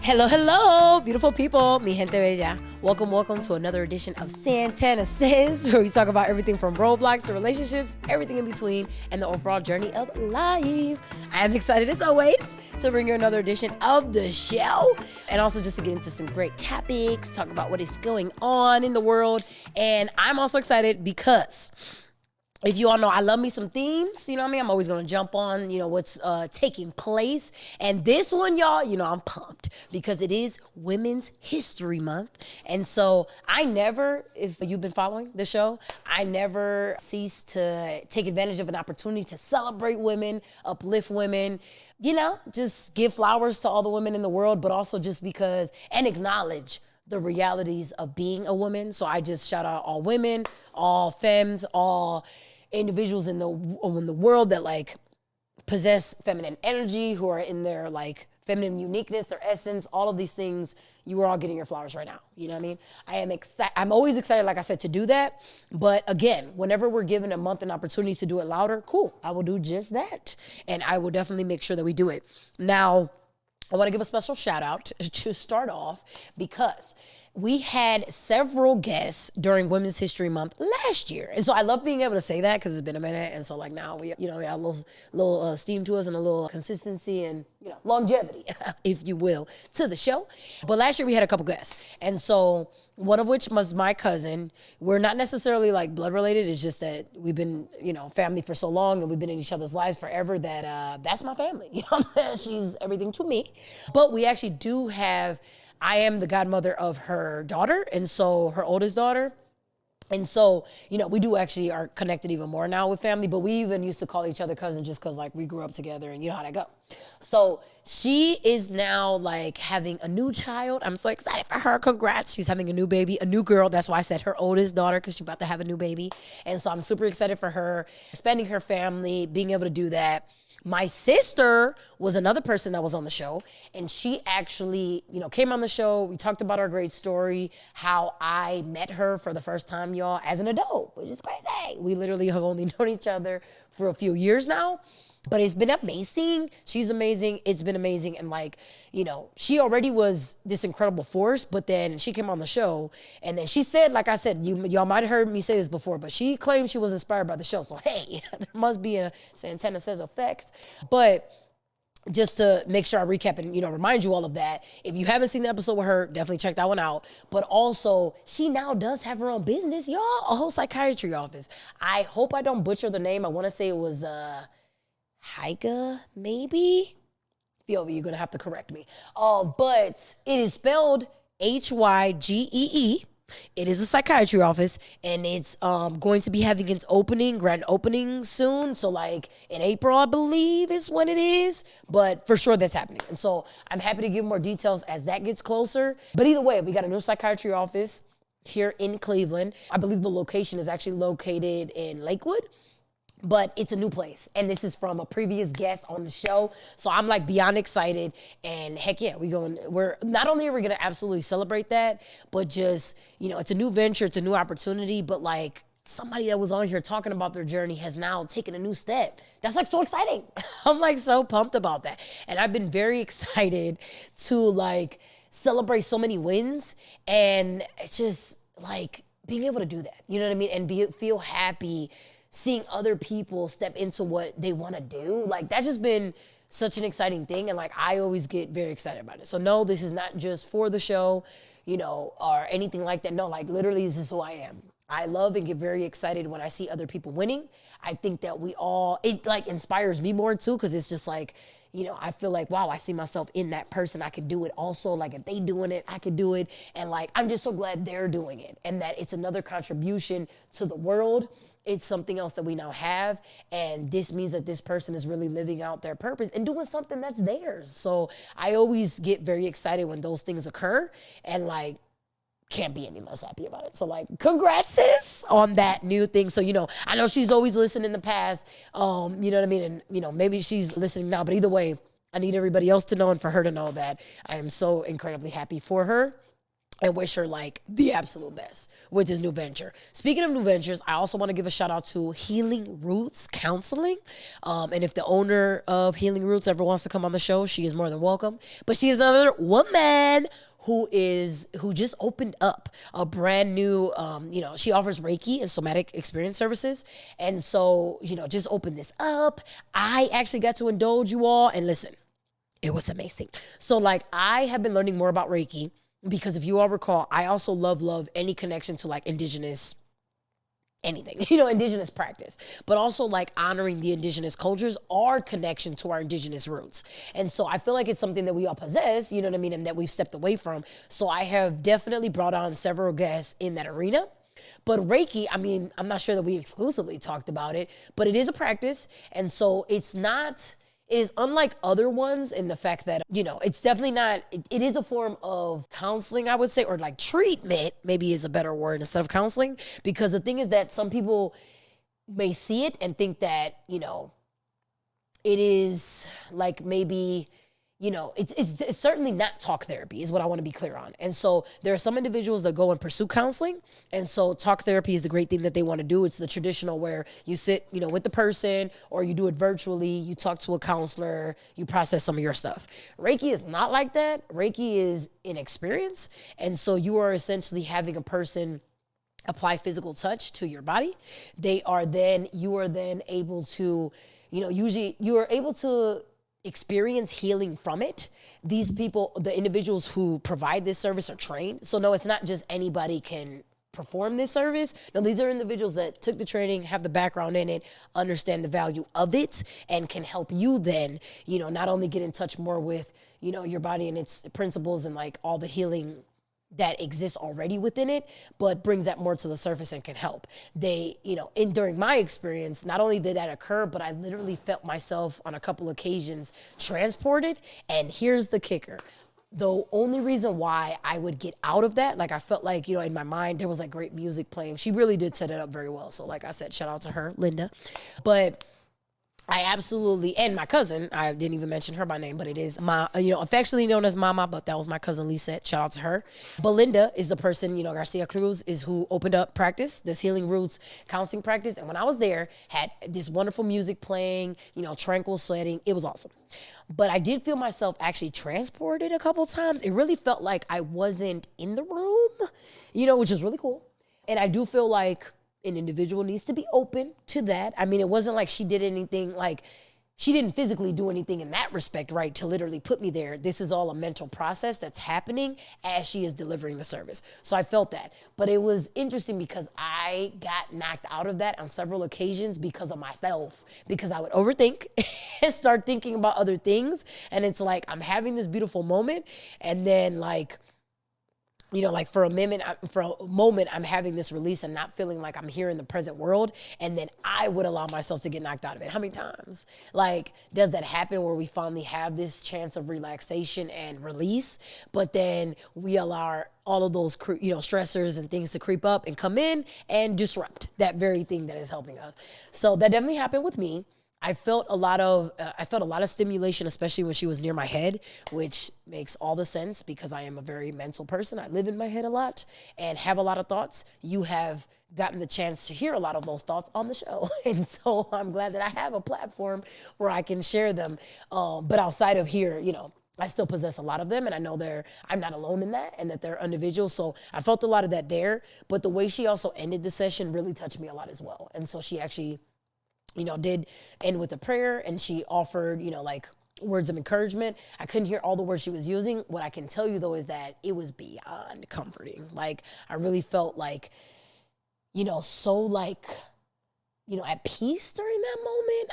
Hello, hello, beautiful people, mi gente bella. Welcome to another edition of Santana Says, where we talk about everything from Roblox to relationships, everything in between, and the overall journey of life. I am excited as always to bring you another edition of the show, and also just to get into some great topics, talk about what is going on in the world. And I'm also excited because if you all know, I love me some themes, you know what I mean? I'm always going to jump on, what's taking place. And this one, y'all, I'm pumped because it is Women's History Month. And so I never, if you've been following the show, I never cease to take advantage of an opportunity to celebrate women, uplift women, just give flowers to all the women in the world, but also just because, and acknowledge the realities of being a woman. So I just shout out all women, all femmes, all individuals in the world that possess feminine energy, who are in their feminine uniqueness, their essence, all of these things. You are all getting your flowers right now. You know what I mean? I'm always excited, like I said, to do that. But again, whenever we're given a month an opportunity to do it louder, cool. I will do just that. And I will definitely make sure that we do it. Now, I want to give a special shout out to start off because we had several guests during Women's History Month last year. And so I love being able to say that because it's been a minute. And so now we have a little steam to us and a little consistency and, longevity, if you will, to the show. But last year we had a couple guests. And so one of which was my cousin. We're not necessarily blood related. It's just that we've been, family for so long and we've been in each other's lives forever that that's my family. You know what I'm saying? She's everything to me. But we actually do have, I am the godmother of her daughter, and so her oldest daughter. And so, we do actually are connected even more now with family, but we even used to call each other cousins just because we grew up together and you know how that go. So she is now having a new child. I'm so excited for her. Congrats. She's having a new baby, a new girl. That's why I said her oldest daughter, because she's about to have a new baby. And so I'm super excited for her, spending her family, being able to do that. My sister was another person that was on the show, and she actually, came on the show. We talked about our great story, how I met her for the first time, y'all, as an adult, which is crazy. We literally have only known each other for a few years now, but it's been amazing. She's amazing. It's been amazing. And she already was this incredible force, but then she came on the show and then she said, like I said, y'all might have heard me say this before, but she claimed she was inspired by the show. So, hey, there must be a Santana Says effect. But just to make sure I recap and, remind you all of that, if you haven't seen the episode with her, definitely check that one out. But also, she now does have her own business, y'all, a whole psychiatry office. I hope I don't butcher the name. I want to say it was Hyga, maybe? Fiovi, you're going to have to correct me. But it is spelled Hygee. It is a psychiatry office, and it's going to be having its grand opening soon. So in April, I believe is when it is. But for sure, that's happening. And so I'm happy to give more details as that gets closer. But either way, we got a new psychiatry office here in Cleveland. I believe the location is actually located in Lakewood. But it's a new place, and this is from a previous guest on the show. So I'm beyond excited, and heck yeah, we're not only are we gonna absolutely celebrate that, but just, it's a new venture, it's a new opportunity, but somebody that was on here talking about their journey has now taken a new step. That's so exciting. I'm so pumped about that. And I've been very excited to celebrate so many wins, and it's just being able to do that, you know what I mean? And feel happy seeing other people step into what they want to do. That's just been such an exciting thing. And I always get very excited about it. So no, this is not just for the show, or anything like that. No, literally this is who I am. I love and get very excited when I see other people winning. I think that it inspires me more too. Cause it's just I feel wow, I see myself in that person. I could do it also. If they doing it, I could do it. And I'm just so glad they're doing it and that it's another contribution to the world. It's something else that we now have. And this means that this person is really living out their purpose and doing something that's theirs. So I always get very excited when those things occur and can't be any less happy about it. So congrats, sis, on that new thing. So, I know she's always listened in the past, you know what I mean? And, maybe she's listening now, but either way, I need everybody else to know and for her to know that I am so incredibly happy for her. and wish her like the absolute best with this new venture. Speaking of new ventures, I also want to give a shout out to Healing Roots Counseling. And if the owner of Healing Roots ever wants to come on the show, she is more than welcome. But she is another woman who just opened up a brand new, she offers Reiki and somatic experience services. And so, just opened this up. I actually got to indulge you all, and listen, it was amazing. So like I have been learning more about Reiki, because if you all recall, I also love any connection to like indigenous anything, indigenous practice, but also like honoring the indigenous cultures, our connection to our indigenous roots. And so I feel like it's something that we all possess, you know what I mean, and that we've stepped away from. So I have definitely brought on several guests in that arena. But Reiki, I mean, I'm not sure that we exclusively talked about it, but it is a practice. And so it is unlike other ones in the fact that, it's definitely not, it is a form of counseling, I would say, or like treatment, maybe is a better word instead of counseling. Because the thing is that some people may see it and think that, it is like maybe, it's certainly not talk therapy is what I want to be clear on. And so there are some individuals that go and pursue counseling. And so talk therapy is the great thing that they want to do. It's the traditional where you sit, with the person, or you do it virtually, you talk to a counselor, you process some of your stuff. Reiki is not like that. Reiki is an experience. And so you are essentially having a person apply physical touch to your body. You are then able to, usually you are able to experience healing from it. These people, the individuals who provide this service, are trained. So no, it's not just anybody can perform this service. No, these are individuals that took the training, have the background in it, understand the value of it, and can help you then, not only get in touch more with, your body and its principles and like all the healing that exists already within it, but brings that more to the surface and can help. During my experience, not only did that occur, but I literally felt myself on a couple occasions transported. And here's the kicker. The only reason why I would get out of that, like I felt like, in my mind, there was like great music playing. She really did set it up very well. So like I said, shout out to her, Linda. But I absolutely, and my cousin, I didn't even mention her by name, but it is affectionately known as Mama, but that was my cousin Lisette. Shout out to her. Belinda is the person, Garcia Cruz is who opened up practice, this Healing Roots counseling practice. And when I was there, had this wonderful music playing, tranquil setting. It was awesome. But I did feel myself actually transported a couple times. It really felt like I wasn't in the room, which is really cool. And I do feel like an individual needs to be open to that. I mean, it wasn't like she did anything, like she didn't physically do anything in that respect, right, to literally put me there. This is all a mental process that's happening as she is delivering the service. So I felt that. But it was interesting because I got knocked out of that on several occasions because of myself, because I would overthink and start thinking about other things. And it's like, I'm having this beautiful moment, and then like for a moment, I'm having this release and not feeling like I'm here in the present world. And then I would allow myself to get knocked out of it. How many times? Like, does that happen where we finally have this chance of relaxation and release, but then we allow all of those, stressors and things to creep up and come in and disrupt that very thing that is helping us? So that definitely happened with me. I felt a lot of stimulation, especially when she was near my head, which makes all the sense because I am a very mental person. I live in my head a lot and have a lot of thoughts. You have gotten the chance to hear a lot of those thoughts on the show. And so I'm glad that I have a platform where I can share them. But outside of here, I still possess a lot of them, and I know I'm not alone in that, and that they're individuals. So I felt a lot of that there. But the way she also ended the session really touched me a lot as well. And so she actually did end with a prayer, and she offered, like words of encouragement. I couldn't hear all the words she was using. What I can tell you though is that it was beyond comforting. Like I really felt like, so like, at peace during that moment.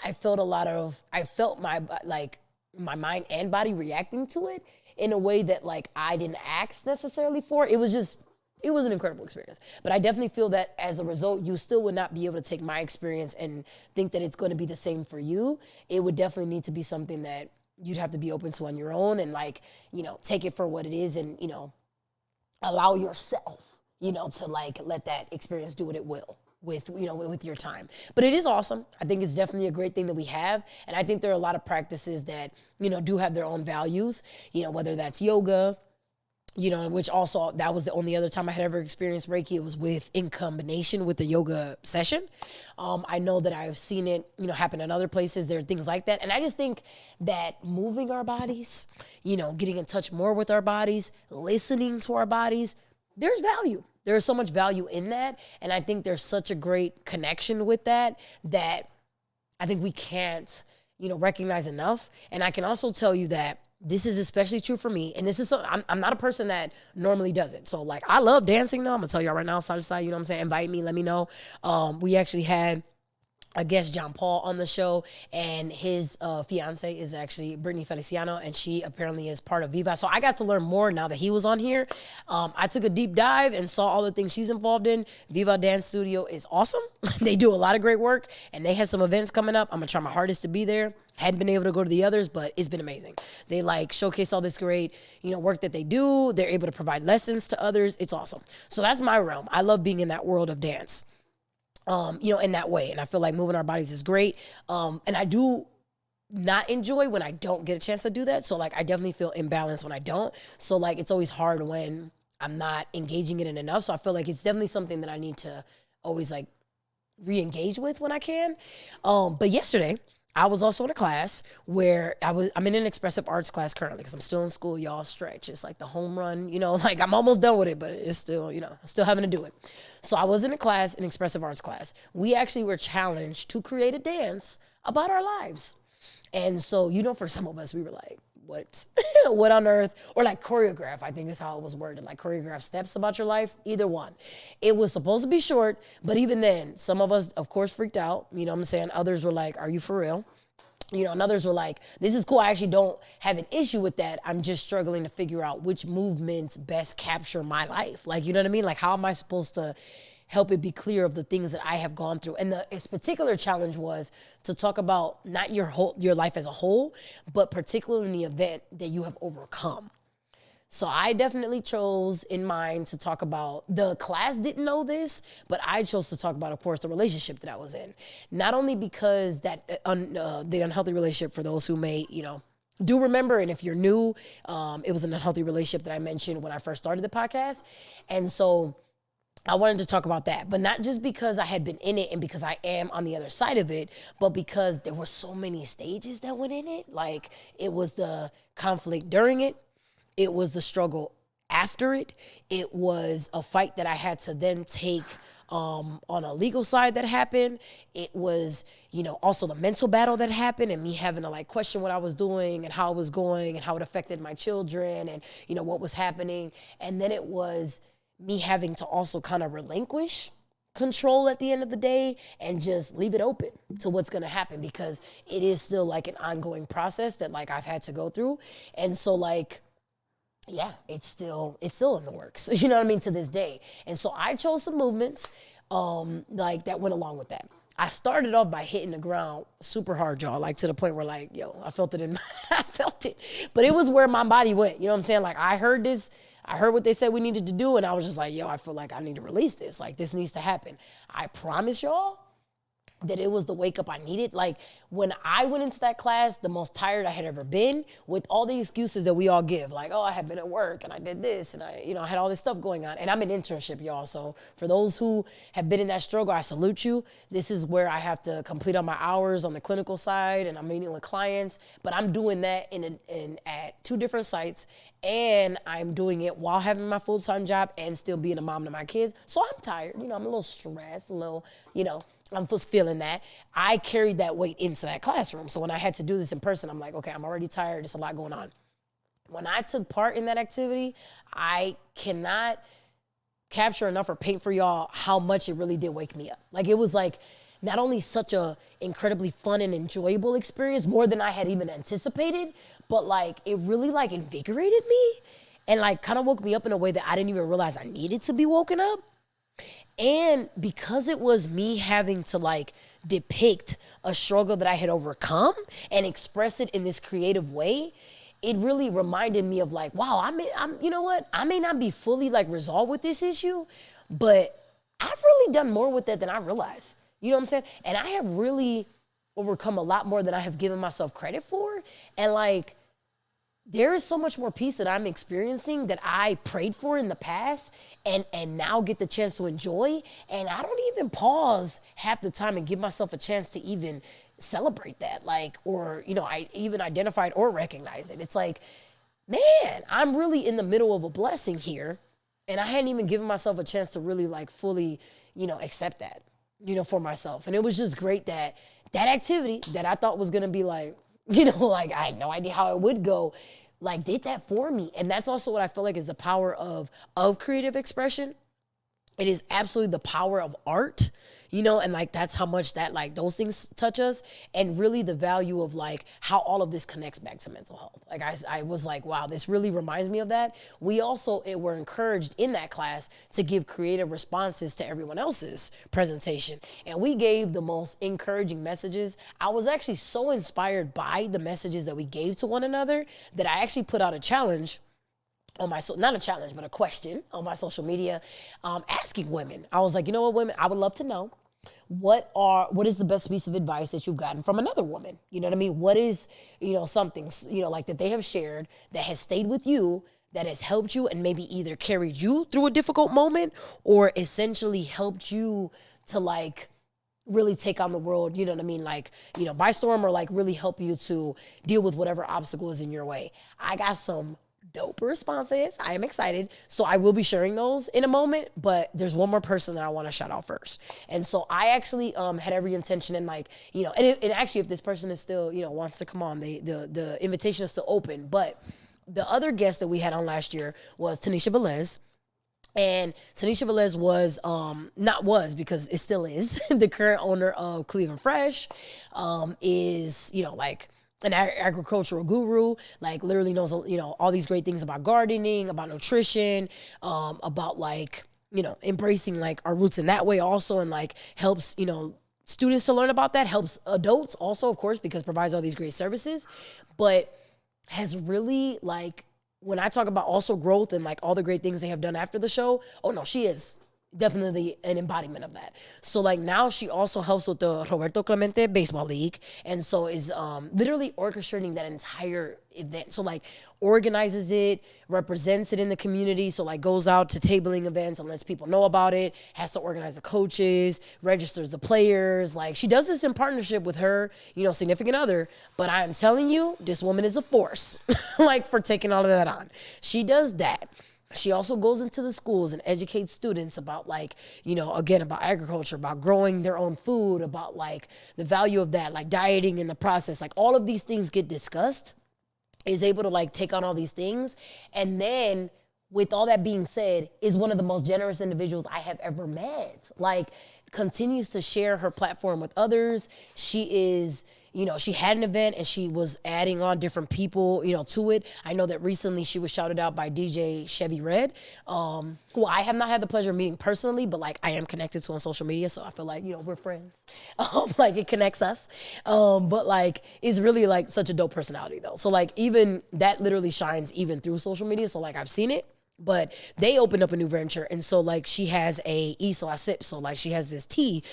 I felt my mind and body reacting to it in a way that like I didn't ask necessarily for. It was an incredible experience. But I definitely feel that as a result, you still would not be able to take my experience and think that it's going to be the same for you. It would definitely need to be something that you'd have to be open to on your own and like, take it for what it is and, allow yourself, to like let that experience do what it will with your time. But it is awesome. I think it's definitely a great thing that we have. And I think there are a lot of practices that, do have their own values, whether that's yoga, which also that was the only other time I had ever experienced Reiki. It was in combination with the yoga session. I know that I've seen it, happen in other places. There are things like that. And I just think that moving our bodies, getting in touch more with our bodies, listening to our bodies, there's value. There's so much value in that. And I think there's such a great connection with that I think we can't, recognize enough. And I can also tell you that this is especially true for me. And this is, I'm not a person that normally does it. So like, I love dancing though. I'm gonna tell y'all right now, side to side, you know what I'm saying? Invite me, let me know. We actually had a guest, John Paul, on the show, and his fiance is actually Brittany Feliciano, and she apparently is part of Viva. So I got to learn more now that he was on here. I took a deep dive and saw all the things she's involved in. Viva Dance Studio is awesome. They do a lot of great work, and they had some events coming up. I'm gonna try my hardest to be there. Hadn't been able to go to the others, but it's been amazing. They showcase all this great, work that they do. They're able to provide lessons to others. It's awesome. So that's my realm. I love being in that world of dance. In that way. And I feel like moving our bodies is great. And I do not enjoy when I don't get a chance to do that. So I definitely feel imbalanced when I don't. So it's always hard when I'm not engaging in it enough. So I feel like it's definitely something that I need to always re-engage with when I can. But yesterday I was also in a class where I'm in an expressive arts class currently because I'm still in school, y'all. Stretch. It's like the home run, I'm almost done with it, but it's still, still having to do it. So I was in an expressive arts class. We actually were challenged to create a dance about our lives. And so, for some of us, we were like, what? What on earth? Or choreograph, I think is how it was worded, choreograph steps about your life, either one. It was supposed to be short, but even then, some of us, of course, freaked out. You know what I'm saying? Others were like, are you for real? And others were like, this is cool. I actually don't have an issue with that. I'm just struggling to figure out which movements best capture my life. You know what I mean? How am I supposed to help it be clear of the things that I have gone through? And its particular challenge was to talk about not your life as a whole, but particularly in the event that you have overcome. So I definitely chose in mind to talk about, the class didn't know this, but I chose to talk about, of course, the relationship that I was in. Not only because that the unhealthy relationship, for those who may, do remember, and if you're new, it was an unhealthy relationship that I mentioned when I first started the podcast. And so I wanted to talk about that, but not just because I had been in it and because I am on the other side of it, but because there were so many stages that went in it. It was the conflict during it. It was the struggle after it. It was a fight that I had to then take on a legal side that happened. It was, also the mental battle that happened and me having to question what I was doing and how it was going and how it affected my children and, what was happening. And then it was me having to also kind of relinquish control at the end of the day and just leave it open to what's going to happen, because it is still an ongoing process that I've had to go through. And so yeah, it's still in the works, you know what I mean, to this day. And so I chose some movements that went along with that. I started off by hitting the ground super hard, y'all, to the point where I felt it I felt it, but it was where my body went, you know what I'm saying? I heard what they said we needed to do, and I was just I feel like I need to release this. This needs to happen. I promise y'all that it was the wake up I needed. When I went into that class, the most tired I had ever been, with all the excuses that we all give, oh, I had been at work and I did this and I had all this stuff going on. And I'm in internship, y'all. So for those who have been in that struggle, I salute you. This is where I have to complete all my hours on the clinical side, and I'm meeting with clients, but I'm doing that at 2 different sites, and I'm doing it while having my full-time job and still being a mom to my kids. So I'm tired, I'm a little stressed, a little, I'm just feeling that. I carried that weight into that classroom. So when I had to do this in person, I'm okay, I'm already tired. There's a lot going on. When I took part in that activity, I cannot capture enough or paint for y'all how much it really did wake me up. It was not only such a incredibly fun and enjoyable experience, more than I had even anticipated, but it really invigorated me and kind of woke me up in a way that I didn't even realize I needed to be woken up. And because it was me having to depict a struggle that I had overcome and express it in this creative way, it really reminded me of wow, I'm you know what? I may not be fully resolved with this issue, but I've really done more with it than I realized. You know what I'm saying? And I have really overcome a lot more than I have given myself credit for. And there is so much more peace that I'm experiencing that I prayed for in the past and now get the chance to enjoy. And I don't even pause half the time and give myself a chance to even celebrate that, like, or, you know, I even identify it or recognize it. It's like, man, I'm really in the middle of a blessing here. And I hadn't even given myself a chance to really like fully, you know, accept that, you know, for myself. And it was just great that that activity that I thought was going to be like, you know, like I had no idea how it would go, like did that for me. And that's also what I feel like is the power of creative expression. It is absolutely the power of art, you know, and like that's how much that like those things touch us, and really the value of like how all of this connects back to mental health. Like I was like, wow, this really reminds me of that. We also were encouraged in that class to give creative responses to everyone else's presentation, and we gave the most encouraging messages. I was actually so inspired by the messages that we gave to one another that I actually put out a challenge on my, not a challenge, but a question on my social media, asking women. I was like, you know what, women, I would love to know what is the best piece of advice that you've gotten from another woman? You know what I mean? What is, you know, something, you know, like that they have shared that has stayed with you, that has helped you and maybe either carried you through a difficult moment or essentially helped you to like really take on the world, you know what I mean? Like, you know, by storm, or like really help you to deal with whatever obstacle is in your way. I got some dope responses. I am excited. So I will be sharing those in a moment, but there's one more person that I want to shout out first. And so I actually had every intention and like, you know, and actually if this person is still, you know, wants to come on, the invitation is still open. But the other guest that we had on last year was Tanisha Velez. And Tanisha Velez was, because it still is, the current owner of Cleveland Fresh, is, you know, like, an agricultural guru, like literally knows, you know, all these great things about gardening, about nutrition, about like, you know, embracing like our roots in that way also, and like helps, you know, students to learn about that, helps adults also, of course, because provides all these great services, but has really like, when I talk about also growth and like all the great things they have done after the show, oh no, she is definitely an embodiment of that. So like now she also helps with the Roberto Clemente Baseball League, and so is literally orchestrating that entire event. So like organizes it, represents it in the community, so like goes out to tabling events and lets people know about it, has to organize the coaches, registers the players. Like she does this in partnership with her, you know, significant other, but I am telling you, this woman is a force like for taking all of that on. She does that. She also goes into the schools and educates students about like, you know, again, about agriculture, about growing their own food, about like the value of that, like dieting in the process, like all of these things get discussed, is able to like take on all these things. And then with all that being said, is one of the most generous individuals I have ever met. Like continues to share her platform with others. She is, you know, she had an event and she was adding on different people, you know, to it. I know that recently she was shouted out by DJ Chevy Red, who I have not had the pleasure of meeting personally, but like I am connected to on social media. So I feel like, you know, we're friends. Like it connects us. But like, is really like such a dope personality though. So like even that literally shines even through social media. So like I've seen it. But they opened up a new venture, and so like she has a Isla Sip, so like she has this teas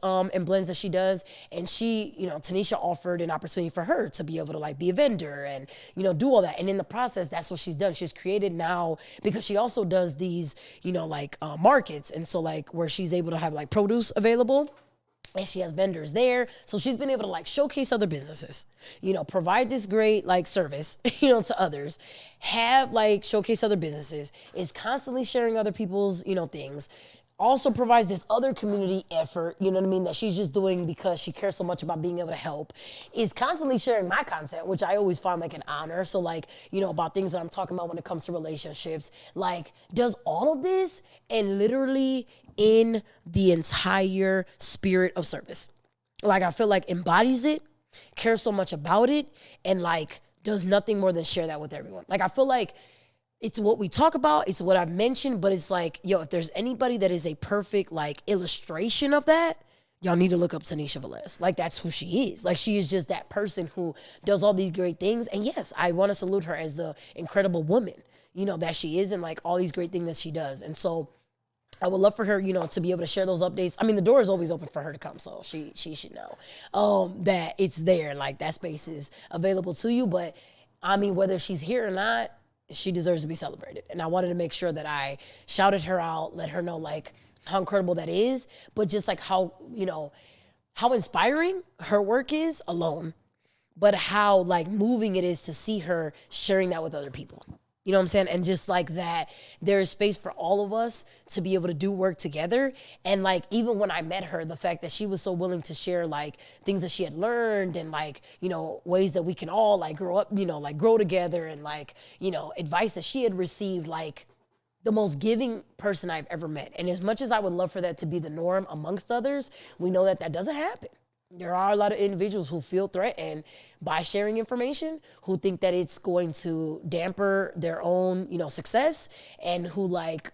and blends that she does, and she, you know, Tanisha offered an opportunity for her to be able to like be a vendor and, you know, do all that, and in the process, that's what she's done. She's created now, because she also does these, you know, like markets, and so like where she's able to have like produce available. And she has vendors there. So she's been able to like showcase other businesses, you know, provide this great like service, you know, to others, have like showcase other businesses, is constantly sharing other people's, you know, things. Also provides this other community effort, you know what I mean, that she's just doing because she cares so much about being able to help, is constantly sharing my content, which I always find like an honor. So like, you know, about things that I'm talking about when it comes to relationships, like does all of this and literally in the entire spirit of service. Like I feel like embodies it, cares so much about it, and like does nothing more than share that with everyone. Like I feel like it's what we talk about, it's what I've mentioned, but it's like, yo, if there's anybody that is a perfect like illustration of that, y'all need to look up Tanisha Velez. Like that's who she is. Like she is just that person who does all these great things. And yes, I want to salute her as the incredible woman, you know, that she is, and like all these great things that she does. And so I would love for her, you know, to be able to share those updates. I mean, the door is always open for her to come, so she should know that it's there. Like that space is available to you, but I mean, whether she's here or not, she deserves to be celebrated. And I wanted to make sure that I shouted her out, let her know like how incredible that is, but just like how, how inspiring her work is alone, but how like moving it is to see her sharing that with other people. You know what I'm saying? And just like that, there is space for all of us to be able to do work together. And like, even when I met her, the fact that she was so willing to share like things that she had learned and like, ways that we can all like grow up, like grow together and like, advice that she had received, like the most giving person I've ever met. And as much as I would love for that to be the norm amongst others, we know that that doesn't happen. There are a lot of individuals who feel threatened by sharing information, who think that it's going to damper their own, success, and who like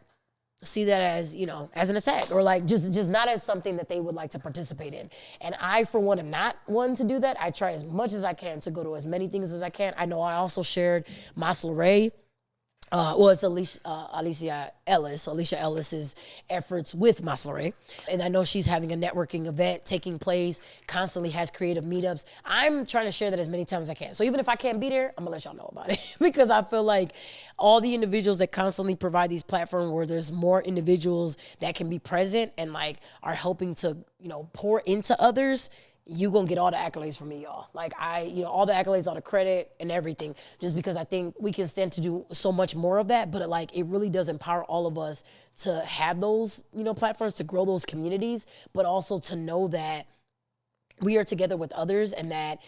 see that as, as an attack, or like just not as something that they would like to participate in. And I, for one, am not one to do that. I try as much as I can to go to as many things as I can. I know I also shared Mas Luray. It's Alicia Ellis's efforts with Mas Luray. And I know she's having a networking event taking place, constantly has creative meetups. I'm trying to share that as many times as I can. So even if I can't be there, I'm gonna let y'all know about it because I feel like all the individuals that constantly provide these platforms where there's more individuals that can be present and like are helping to, pour into others, you gonna get all the accolades from me, y'all. Like all the accolades, all the credit and everything, just because I think we can stand to do so much more of that. But it really does empower all of us to have those, platforms, to grow those communities, but also to know that we are together with others and that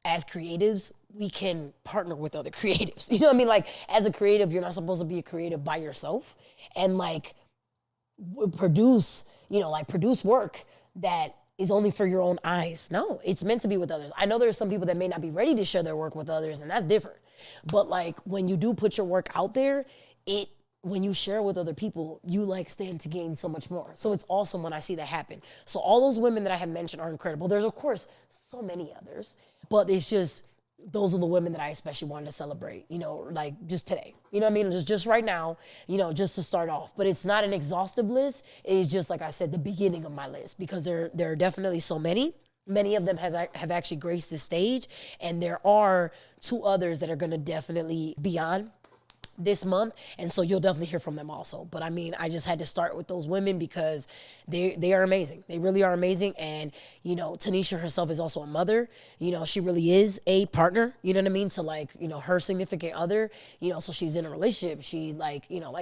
as creatives, we can partner with other creatives. You know what I mean? Like as a creative, you're not supposed to be a creative by yourself and like produce work that is only for your own eyes. No, it's meant to be with others. I know there's some people that may not be ready to share their work with others, and that's different. But like when you do put your work out there, when you share with other people, you like stand to gain so much more. So it's awesome when I see that happen. So all those women that I have mentioned are incredible. There's of course so many others, but it's just, those are the women that I especially wanted to celebrate, like just today. You know what I mean? Just right now, just to start off. But it's not an exhaustive list. It is just, like I said, the beginning of my list because there are definitely so many. Many of them have actually graced the stage. And there are 2 others that are going to definitely be on this month, and so you'll definitely hear from them also. But I mean, I just had to start with those women because they are amazing. They really are amazing. And Tanisha herself is also a mother. She really is a partner. You know what I mean? To like her significant other. So she's in a relationship. She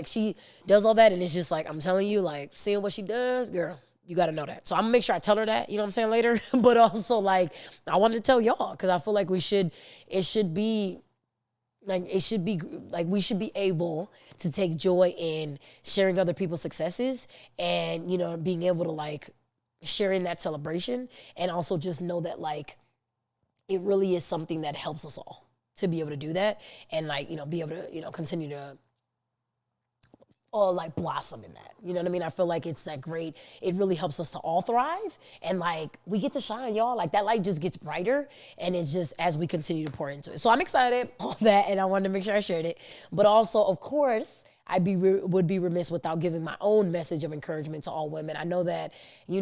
she does all that, and it's just like I'm telling you, like seeing what she does, girl. You got to know that. So I'm gonna make sure I tell her that, you know what I'm saying, later. But also like I wanted to tell y'all because I feel like we should be able to take joy in sharing other people's successes and, being able to like share in that celebration and also just know that like it really is something that helps us all to be able to do that and like, be able to, continue to like blossom in that. You know what I mean? I feel like it's that great. It really helps us to all thrive. And like, we get to shine, y'all. Like that light just gets brighter. And it's just as we continue to pour into it. So I'm excited on that. And I wanted to make sure I shared it. But also, of course, would be remiss without giving my own message of encouragement to all women. I know that, we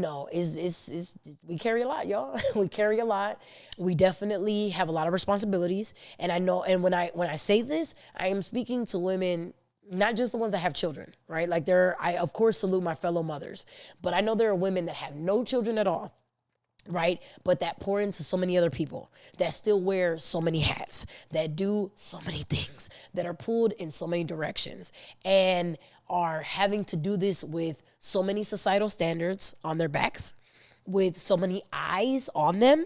carry a lot, y'all. We carry a lot. We definitely have a lot of responsibilities. And I know, and when I say this, I am speaking to women, not just the ones that have children, right? Like I of course salute my fellow mothers, but I know there are women that have no children at all, right? But that pour into so many other people, that still wear so many hats, that do so many things, that are pulled in so many directions, and are having to do this with so many societal standards on their backs, with so many eyes on them,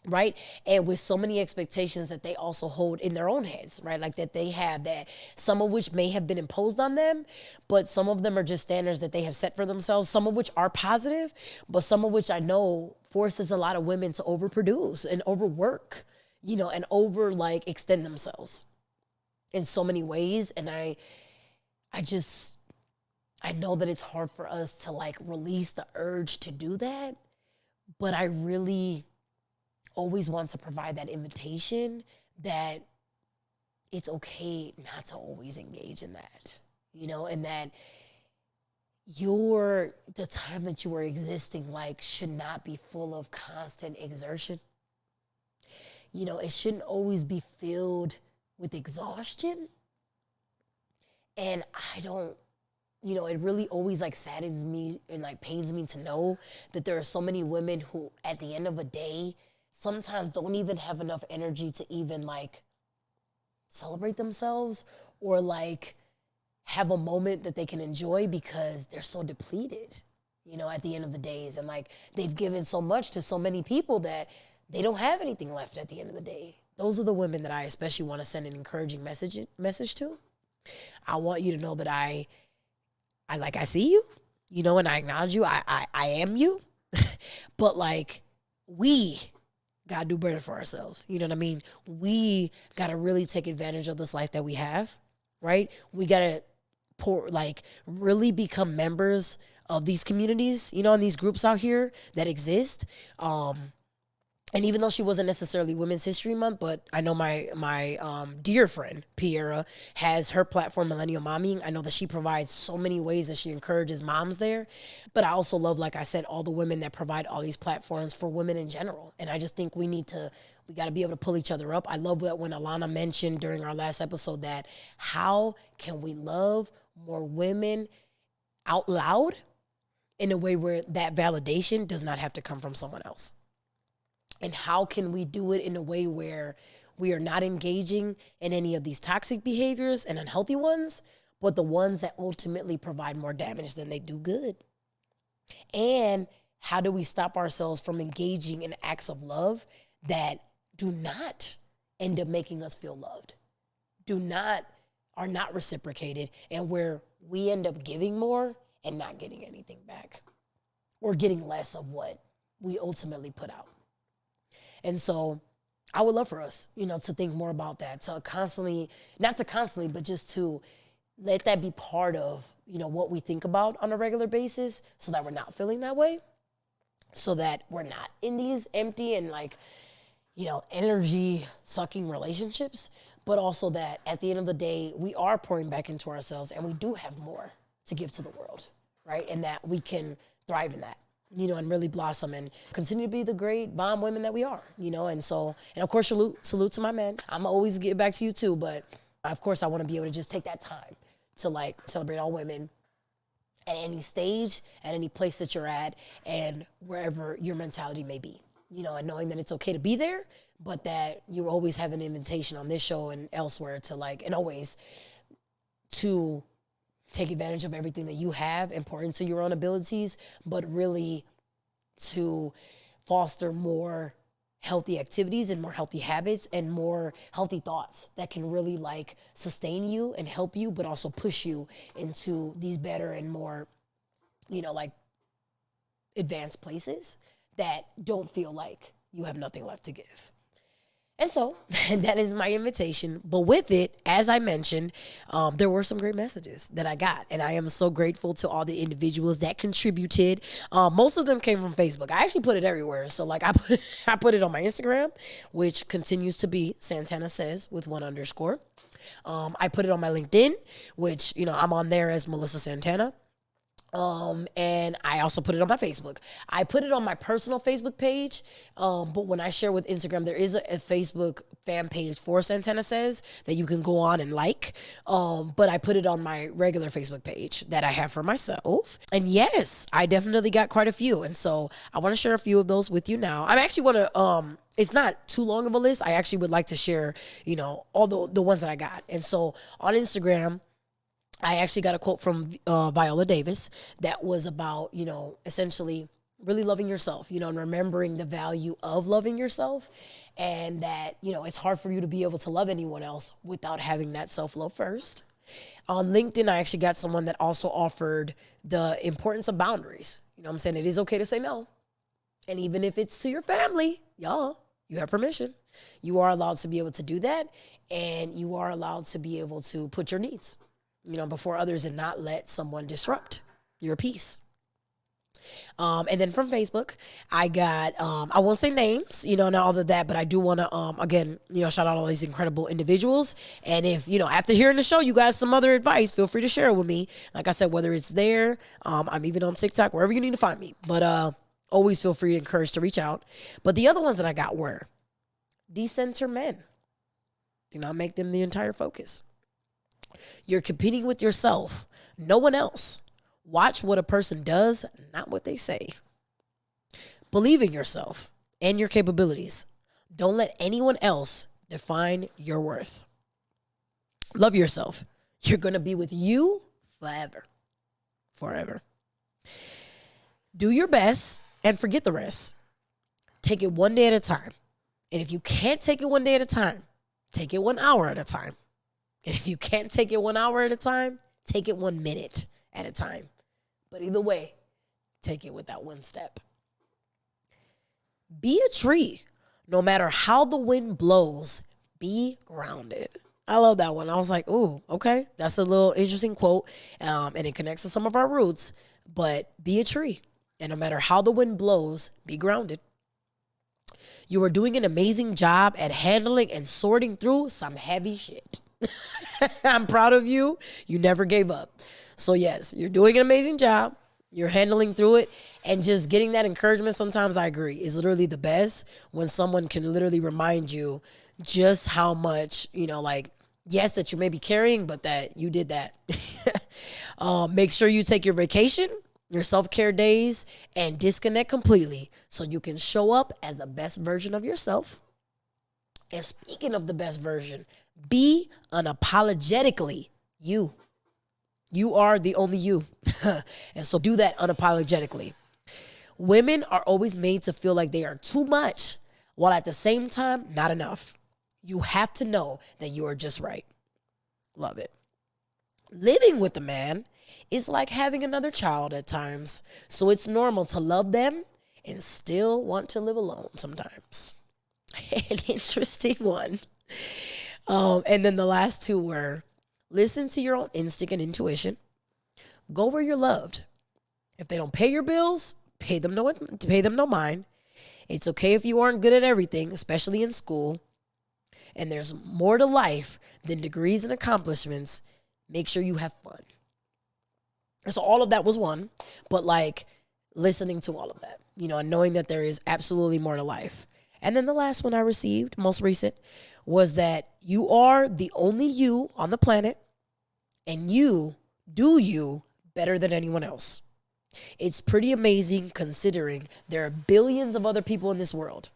right? And with so many expectations that they also hold in their own heads, right? Like that they have, that some of which may have been imposed on them, but some of them are just standards that they have set for themselves, some of which are positive, but some of which I know forces a lot of women to overproduce and overwork, and over like extend themselves in so many ways. And I know that it's hard for us to like release the urge to do that, but I really always want to provide that invitation that it's okay not to always engage in that, and that the time that you are existing like should not be full of constant exertion. it shouldn't always be filled with exhaustion. And I don't, it really always like saddens me and like pains me to know that there are so many women who at the end of a day sometimes don't even have enough energy to even like celebrate themselves or like have a moment that they can enjoy because they're so depleted, at the end of the days. And like they've given so much to so many people that they don't have anything left at the end of the day. Those are the women that I especially want to send an encouraging message to. I want you to know that I see you, and I acknowledge you. I am you. But like we gotta do better for ourselves. You know what I mean? We gotta really take advantage of this life that we have, right? We gotta really become members of these communities, and these groups out here that exist. And even though she wasn't necessarily Women's History Month, but I know my dear friend, Piera, has her platform, Millennial Momming. I know that she provides so many ways that she encourages moms there. But I also love, like I said, all the women that provide all these platforms for women in general. And I just think we got to be able to pull each other up. I love that when Alana mentioned during our last episode that how can we love more women out loud in a way where that validation does not have to come from someone else. And how can we do it in a way where we are not engaging in any of these toxic behaviors and unhealthy ones, but the ones that ultimately provide more damage than they do good? And how do we stop ourselves from engaging in acts of love that do not end up making us feel loved, are not reciprocated, and where we end up giving more and not getting anything back, or getting less of what we ultimately put out? And so I would love for us, to think more about that, but just to let that be part of, what we think about on a regular basis so that we're not feeling that way, so that we're not in these empty and like, energy sucking relationships, but also that at the end of the day, we are pouring back into ourselves and we do have more to give to the world, right? And that we can thrive in that. And really blossom and continue to be the great bomb women that we are, and so, and of course, salute to my men. I'm always get back to you too, but of course I want to be able to just take that time to like celebrate all women at any stage, at any place that you're at, and wherever your mentality may be, and knowing that it's okay to be there, but that you always have an invitation on this show and elsewhere to like, and always to take advantage of everything that you have and pour into your own abilities, but really to foster more healthy activities and more healthy habits and more healthy thoughts that can really like sustain you and help you, but also push you into these better and more, like advanced places that don't feel like you have nothing left to give. And so that is my invitation. But with it, as I mentioned, there were some great messages that I got. And I am so grateful to all the individuals that contributed. Most of them came from Facebook. I actually put it everywhere. So like I put it on my Instagram, which continues to be Santana Says with 1_. I put it on my LinkedIn, which, I'm on there as Melissa Santana. And I also put it on my Facebook. I put it on my personal Facebook page, but when I share with Instagram, there is a Facebook fan page for Santana Says that you can go on and like. But I put it on my regular Facebook page that I have for myself. And yes, I definitely got quite a few. And so I want to share a few of those with you now. I actually want to, it's not too long of a list. I actually would like to share, all the ones that I got. And so on Instagram, I actually got a quote from Viola Davis that was about, essentially really loving yourself, and remembering the value of loving yourself, and that, it's hard for you to be able to love anyone else without having that self-love first. On LinkedIn, I actually got someone that also offered the importance of boundaries. I'm saying it is okay to say no. And even if it's to your family, y'all, you have permission. You are allowed to be able to do that, and you are allowed to be able to put your needs before others and not let someone disrupt your peace. And then from Facebook, I got, I won't say names, not all of that, but I do want to, again, shout out all these incredible individuals. And if, after hearing the show, you got some other advice, feel free to share it with me. Like I said, whether it's there, I'm even on TikTok, wherever you need to find me. But always feel free to encourage to reach out. But the other ones that I got were Decenter men. Do not make them the entire focus. You're competing with yourself, no one else. Watch what a person does, not what they say. Believe in yourself and your capabilities. Don't let anyone else define your worth. Love yourself. You're going to be with you forever. Forever. Do your best and forget the rest. Take it one day at a time. And if you can't take it one day at a time, take it 1 hour at a time. And if you can't take it 1 hour at a time, take it 1 minute at a time. But either way, take it with that one step. Be a tree. No matter how the wind blows, be grounded. I love that one. I was like, ooh, okay. That's a little interesting quote. And it connects to some of our roots. But be a tree. And no matter how the wind blows, be grounded. You are doing an amazing job at handling and sorting through some heavy shit. I'm proud of you. You never gave up. So yes, you're doing an amazing job. You're handling through it. And just getting that encouragement, sometimes I agree, is literally the best when someone can literally remind you just how much, like, yes, that you may be carrying, but that you did that. Make sure you take your vacation, your self-care days, and disconnect completely so you can show up as the best version of yourself. And speaking of the best version, be unapologetically you. You are the only you. And so do that unapologetically. Women are always made to feel like they are too much, while at the same time, not enough. You have to know that you are just right. Love it. Living with a man is like having another child at times. So it's normal to love them and still want to live alone sometimes. An interesting one. And then the last two were, listen to your own instinct and intuition. Go where you're loved. If they don't pay your bills, pay them no mind. It's okay if you aren't good at everything, especially in school. And there's more to life than degrees and accomplishments. Make sure you have fun. And so all of that was one, but like listening to all of that, and knowing that there is absolutely more to life. And then the last one I received, most recent, was that you are the only you on the planet, and you do you better than anyone else. It's pretty amazing considering there are billions of other people in this world,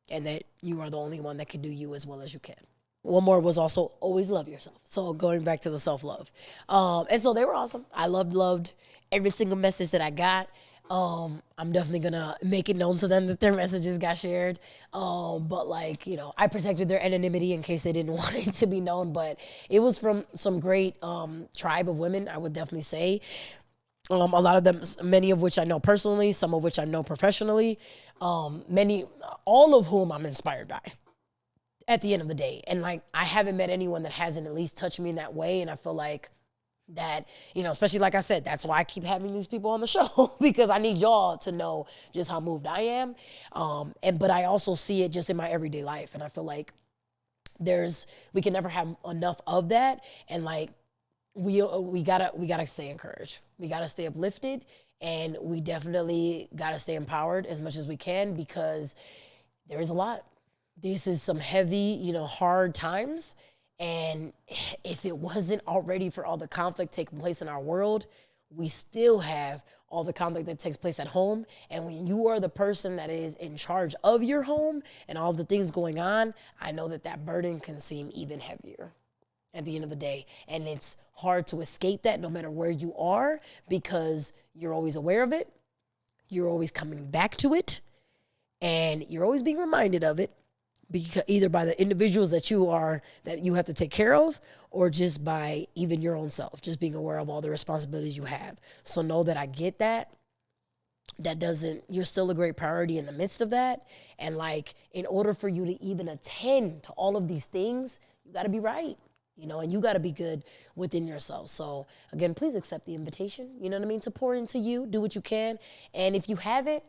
and that you are the only one that can do you as well as you can. One more was also always love yourself. So going back to the self-love. And so they were awesome. I loved every single message that I got. I'm definitely going to make it known to them that their messages got shared. But I protected their anonymity in case they didn't want it to be known. But it was from some great tribe of women, I would definitely say. A lot of them, many of which I know personally, some of which I know professionally, all of whom I'm inspired by at the end of the day. And I haven't met anyone that hasn't at least touched me in that way. And I feel like that, especially like I said, that's why I keep having these people on the show because I need y'all to know just how moved I am. But I also see it just in my everyday life. And I feel like we can never have enough of that. And we gotta stay encouraged. We gotta stay uplifted, and we definitely gotta stay empowered as much as we can because there is a lot. This is some heavy, hard times. And if it wasn't already for all the conflict taking place in our world, we still have all the conflict that takes place at home. And when you are the person that is in charge of your home and all the things going on, I know that burden can seem even heavier at the end of the day. And it's hard to escape that no matter where you are because you're always aware of it. You're always coming back to it. And you're always being reminded of it. Because either by the individuals that you have to take care of, or just by even your own self, just being aware of all the responsibilities you have. So know that I get that. You're still a great priority in the midst of that. And in order for you to even attend to all of these things, you got to be right, and you got to be good within yourself. So again, please accept the invitation, to pour into you, do what you can. And if you haven't,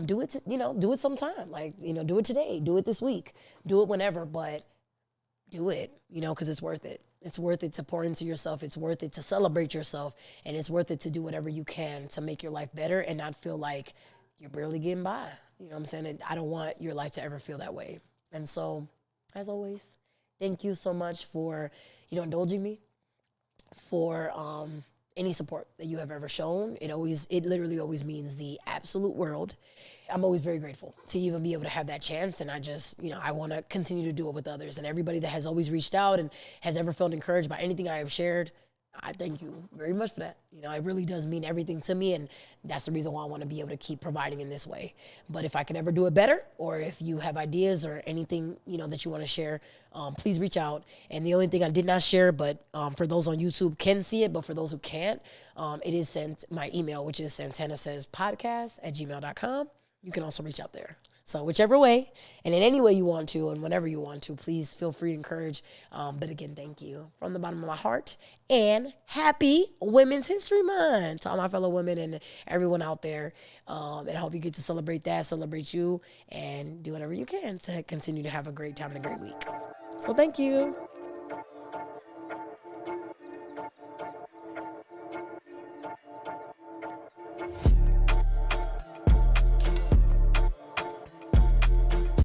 do it, do it sometime. Do it today, do it this week, do it whenever, but do it, because it's worth it. It's worth it to pour into yourself. It's worth it to celebrate yourself. And it's worth it to do whatever you can to make your life better and not feel like you're barely getting by. You know what I'm saying? And I don't want your life to ever feel that way. And so, as always, thank you so much for, indulging me, for any support that you have ever shown. It literally always means the absolute world. I'm always very grateful to even be able to have that chance. And I just, I want to continue to do it with others. And everybody that has always reached out and has ever felt encouraged by anything I have shared, I thank you very much for that. It really does mean everything to me, and that's the reason why I want to be able to keep providing in this way. But if I can ever do it better, or if you have ideas or anything, that you want to share, please reach out. And the only thing I did not share, but for those on YouTube can see it, but for those who can't, it is sent my email, which is santanasayspodcast@gmail.com. You can also reach out there. So whichever way, and in any way you want to, and whenever you want to, please feel free to encourage. But again, thank you from the bottom of my heart. And happy Women's History Month to all my fellow women and everyone out there. And I hope you get to celebrate that, celebrate you, and do whatever you can to continue to have a great time and a great week. So thank you.